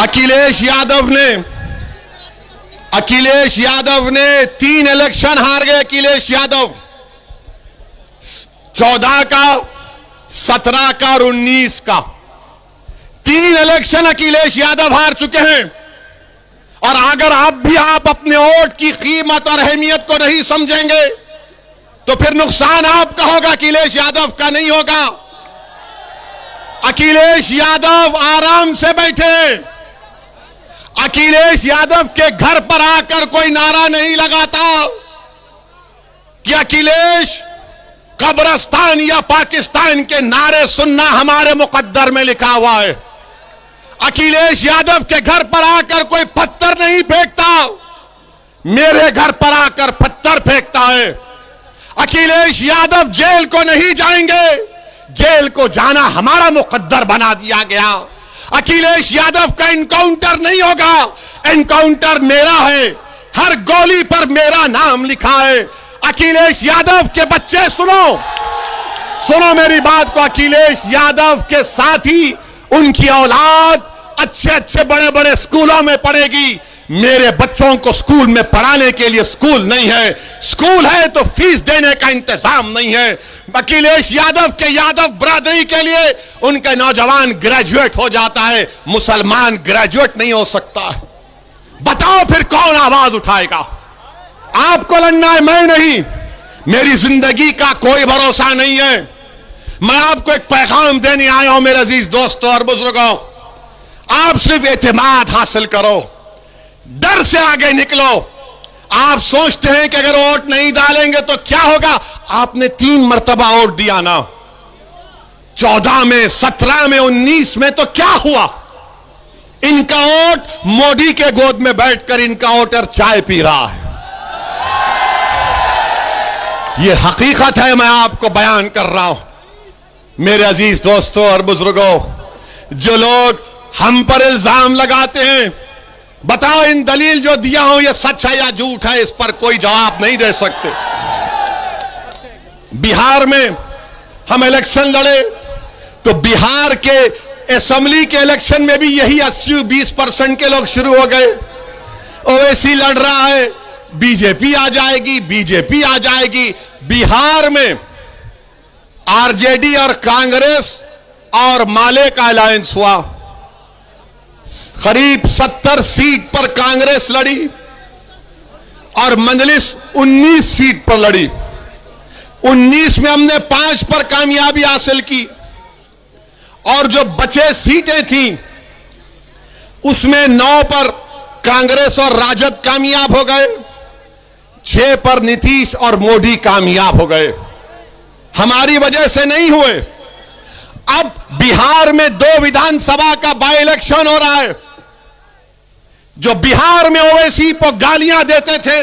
अखिलेश यादव ने 3 इलेक्शन हार गए। अखिलेश यादव 14 का, 17 का और 19 का 3 इलेक्शन अखिलेश यादव हार चुके हैं। और अगर आप अपने वोट की कीमत और अहमियत को नहीं समझेंगे तो फिर नुकसान आपका होगा, अखिलेश यादव का नहीं होगा। अखिलेश यादव आराम से बैठे। अखिलेश यादव के घर पर आकर कोई नारा नहीं लगाता कि अखिलेश कब्रिस्तान या पाकिस्तान के नारे सुनना हमारे मुकद्दर में लिखा हुआ है। अखिलेश यादव के घर पर आकर कोई पत्थर नहीं फेंकता, मेरे घर पर आकर पत्थर फेंकता है। अखिलेश यादव जेल को नहीं जाएंगे, जेल को जाना हमारा मुकद्दर बना दिया गया। अखिलेश यादव का एनकाउंटर नहीं होगा, एनकाउंटर मेरा है, हर गोली पर मेरा नाम लिखा है। अखिलेश यादव के बच्चे सुनो मेरी बात को। अखिलेश यादव के साथी, उनकी औलाद अच्छे बड़े स्कूलों में पढ़ेगी। मेरे बच्चों को स्कूल में पढ़ाने के लिए स्कूल नहीं है, स्कूल है तो फीस देने का इंतजाम नहीं है। अखिलेश यादव के यादव बरादरी के लिए उनके नौजवान ग्रेजुएट हो जाता है, मुसलमान ग्रेजुएट नहीं हो सकता। बताओ फिर कौन आवाज उठाएगा? आपको लड़ना है, मैं नहीं। मेरी जिंदगी का कोई भरोसा नहीं है। मैं आपको एक पैगाम देने आया हूं मेरे अजीज दोस्तों और बुजुर्गों। आप सिर्फ एतमाद हासिल करो, डर से आगे निकलो। आप सोचते हैं कि अगर वोट नहीं डालेंगे तो क्या होगा? आपने 3 मरतबा वोट दिया ना, 14 में, 17 में, 19 में, तो क्या हुआ? इनका वोट मोदी के गोद में बैठकर इनका वोटर चाय पी रहा है। यह हकीकत है, मैं आपको बयान कर रहा हूं। मेरे अजीज दोस्तों और बुजुर्गों, जो लोग हम पर इल्जाम लगाते हैं, बताओ इन दलील जो दिया हूं ये सच है या झूठ है? इस पर कोई जवाब नहीं दे सकते। बिहार में हम इलेक्शन लड़े तो बिहार के असेंबली के इलेक्शन में भी यही 80-20% के लोग शुरू हो गए। ओवैसी लड़ रहा है, बीजेपी आ जाएगी, बीजेपी आ जाएगी। बिहार में आरजेडी और कांग्रेस और माले का अलायंस हुआ। करीब 70 सीट पर कांग्रेस लड़ी और मंजलिस 19 सीट पर लड़ी। 19 में हमने 5 पर कामयाबी हासिल की और जो बचे सीटें थीं उसमें 9 पर कांग्रेस और राजद कामयाब हो गए, 6 पर नीतीश और मोदी कामयाब हो गए। हमारी वजह से नहीं हुए। अब बिहार में 2 विधानसभा का बाई इलेक्शन हो रहा है। जो बिहार में ओवैसी को गालियां देते थे,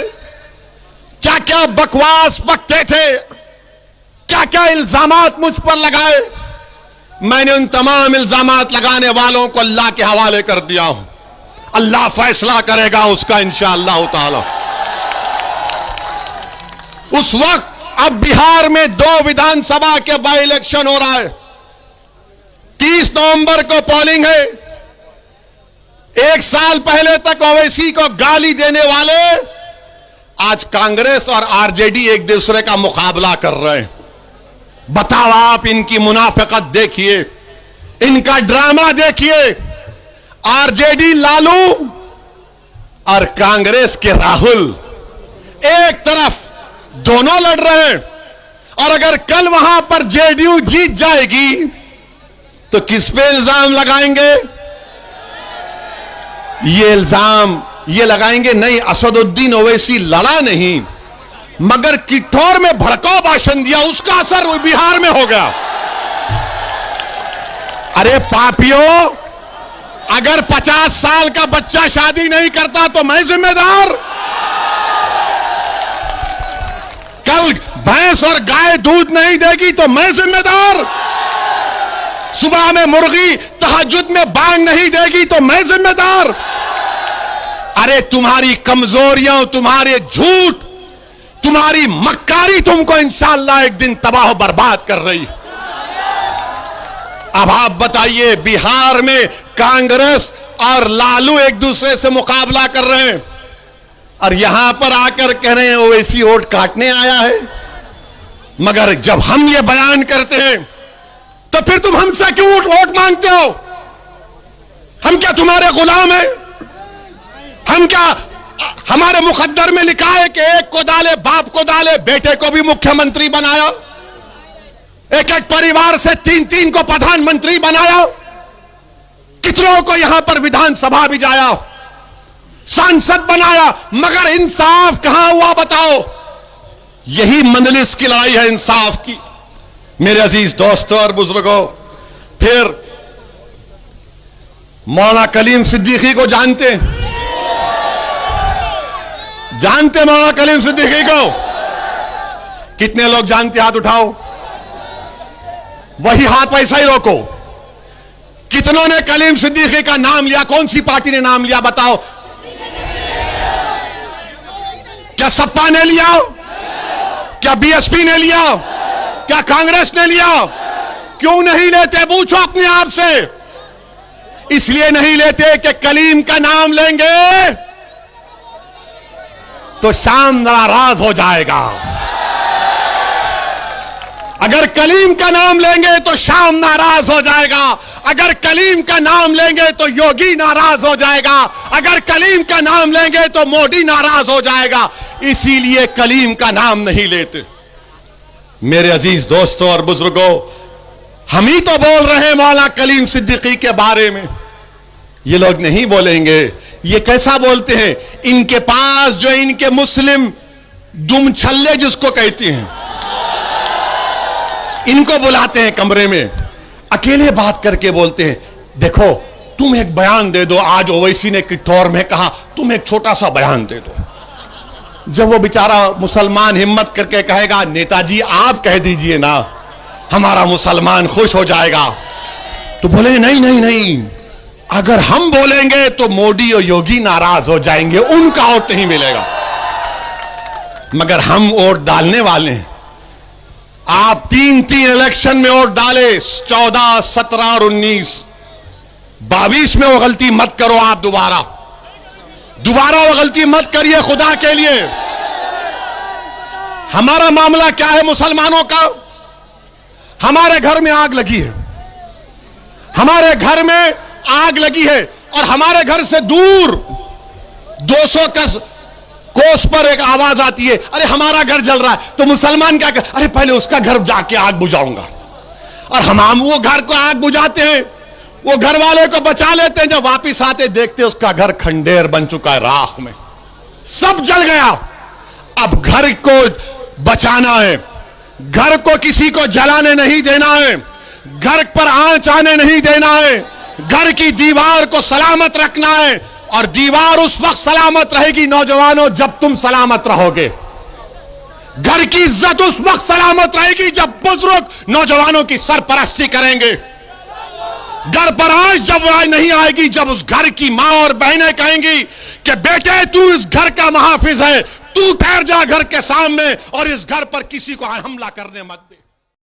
क्या क्या बकवास बकते थे, क्या क्या इल्जामात मुझ पर लगाए, मैंने उन तमाम इल्जामात लगाने वालों को अल्लाह के हवाले कर दिया हूं। अल्लाह फैसला करेगा उसका इंशाअल्लाह ताला। उस वक्त अब बिहार में 2 विधानसभा के बाई इलेक्शन हो रहा है। 30 नवंबर को पोलिंग है। 1 साल पहले तक ओवैसी को गाली देने वाले आज कांग्रेस और आरजेडी एक दूसरे का मुकाबला कर रहे हैं। बताओ आप, इनकी मुनाफिकत देखिए, इनका ड्रामा देखिए। आरजेडी लालू और कांग्रेस के राहुल एक तरफ, दोनों लड़ रहे हैं। और अगर कल वहां पर जेडीयू जीत जाएगी तो किस पे इल्जाम लगाएंगे? ये इल्जाम ये लगाएंगे, नहीं असदुद्दीन ओवैसी लड़ा नहीं मगर किठौर में भड़काऊ भाषण दिया, उसका असर बिहार में हो गया। अरे पापियों, अगर 50 साल का बच्चा शादी नहीं करता तो मैं जिम्मेदार? कल भैंस और गाय दूध नहीं देगी तो मैं जिम्मेदार? सुबह में मुर्गी तहज्जुद में बांग नहीं देगी तो मैं जिम्मेदार? अरे तुम्हारी कमजोरियां, तुम्हारे झूठ, तुम्हारी मक्कारी तुमको इंशाअल्लाह एक दिन तबाह बर्बाद कर रही। अब आप बताइए, बिहार में कांग्रेस और लालू एक दूसरे से मुकाबला कर रहे हैं और यहां पर आकर कह रहे हैं ओवैसी वोट काटने आया है। मगर जब हम ये बयान करते हैं तो फिर तुम हमसे क्यों वोट मांगते हो? हम क्या तुम्हारे गुलाम हैं? हम क्या, हमारे मुकद्दर में लिखा है कि एक को डाले बाप को डाले, बेटे को भी मुख्यमंत्री बनाया, एक एक परिवार से 3-3 को प्रधानमंत्री बनाया, कितनों को यहां पर विधानसभा भी जाया, सांसद बनाया, मगर इंसाफ कहां हुआ बताओ? यही मंजलिस की लड़ाई है इंसाफ की। मेरे अजीज दोस्तों और बुजुर्गों, फिर मौलाना कलीम सिद्दीकी को जानते मौलाना कलीम सिद्दीकी को? कितने लोग जानते? हाथ उठाओ। वही हाथ वैसा ही रोको। कितनों ने कलीम सिद्दीकी का नाम लिया? कौन सी पार्टी ने नाम लिया बताओ? क्या सपा ने लिया? क्या बीएसपी ने लिया? क्या कांग्रेस ने लिया? क्यों नहीं लेते? पूछो अपने आप से। इसलिए नहीं लेते कि कलीम का नाम लेंगे तो शाम नाराज हो जाएगा। अगर कलीम का नाम लेंगे तो शाम नाराज हो जाएगा। अगर कलीम का नाम लेंगे तो योगी नाराज हो जाएगा। अगर कलीम का नाम लेंगे तो मोदी नाराज हो जाएगा। इसीलिए कलीम का नाम नहीं लेते। मेरे अजीज दोस्तों और बुजुर्गों, हम ही तो बोल रहे हैं मौलाना कलीम सिद्दीकी के बारे में। ये लोग नहीं बोलेंगे। ये कैसा बोलते हैं? इनके पास जो इनके मुस्लिम दुमछल्ले जिसको कहते हैं, इनको बुलाते हैं कमरे में, अकेले बात करके बोलते हैं, देखो तुम एक बयान दे दो। आज ओवैसी ने किटौर में कहा तुम एक छोटा सा बयान दे दो। जब वो बेचारा मुसलमान हिम्मत करके कहेगा नेताजी आप कह दीजिए ना, हमारा मुसलमान खुश हो जाएगा, तो बोले नहीं नहीं नहीं, अगर हम बोलेंगे तो मोदी और योगी नाराज हो जाएंगे, उनका वोट नहीं मिलेगा। मगर हम वोट डालने वाले हैं। आप 3 इलेक्शन में वोट डाले, 14, 17 और 19, 22 में वो गलती मत करो। आप दोबारा वो गलती मत करिए खुदा के लिए। हमारा मामला क्या है मुसलमानों का? हमारे घर में आग लगी है, हमारे घर में आग लगी है और हमारे घर से दूर 200 कोस पर एक आवाज आती है, अरे हमारा घर जल रहा है। तो मुसलमान क्या कर, अरे पहले उसका घर जाके आग बुझाऊंगा। और हम वो घर को आग बुझाते हैं, वो घर वाले को बचा लेते हैं। जब वापिस आते देखते उसका घर खंडेर बन चुका है, राख में सब जल गया। अब घर को बचाना है, घर को किसी को जलाने नहीं देना है, घर पर आंच आने नहीं देना है, घर की दीवार को सलामत रखना है। और दीवार उस वक्त सलामत रहेगी नौजवानों जब तुम सलामत रहोगे। घर की इज्जत उस वक्त सलामत रहेगी जब बुजुर्ग नौजवानों की सरपरस्ती करेंगे। घर पर आंच जब नहीं आएगी जब उस घर की मां और बहनें कहेंगी कि बेटे तू इस घर का मुहाफिज है, तू ठहर जा घर के सामने और इस घर पर किसी को हमला करने मत दे।